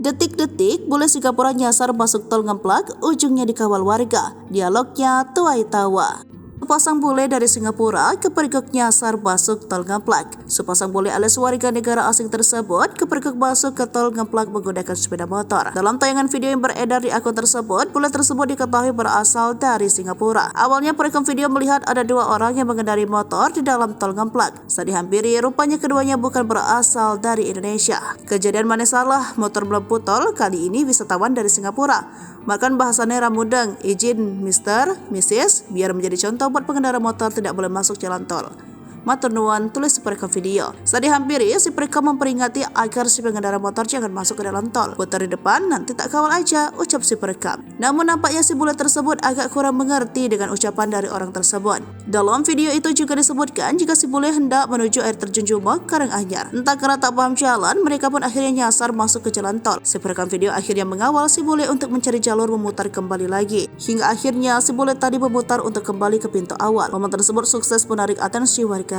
Detik-detik bule Singapura nyasar masuk tol ngemplak, ujungnya dikawal warga. Dialognya tuai tawa. Sepasang bule dari Singapura kepergok nyasar masuk tol ngemplak. Sepasang bule alias warga negara asing tersebut kepergok masuk ke tol ngemplak menggunakan sepeda motor. Dalam tayangan video yang beredar di akun tersebut, bule tersebut diketahui berasal dari Singapura. Awalnya perekam video melihat ada dua orang yang mengendarai motor di dalam tol ngemplak. Saat dihampiri, rupanya keduanya bukan berasal dari Indonesia. Kejadian mana salah, motor melepuh tol, kali ini wisatawan dari Singapura. Bahkan bahasannya ramudeng, izin Mr. Mrs. biar menjadi contoh buat pengendara motor tidak boleh masuk jalan tol. Matur nuwun, tulis si perekam video. Saat dihampiri, si perekam memperingati agar si pengendara motor jangan masuk ke dalam tol. Putar di depan, nanti tak kawal aja, ucap si perekam. Namun nampaknya si bule tersebut agak kurang mengerti dengan ucapan dari orang tersebut. Dalam video itu juga disebutkan jika si bule hendak menuju air terjun Jumok, Karanganyar. Entah karena tak paham jalan, mereka pun akhirnya nyasar masuk ke jalan tol. Si perekam video akhirnya mengawal si bule untuk mencari jalur memutar kembali lagi. Hingga akhirnya si bule tadi memutar untuk kembali ke pintu awal. Momen tersebut sukses menarik atensi warga.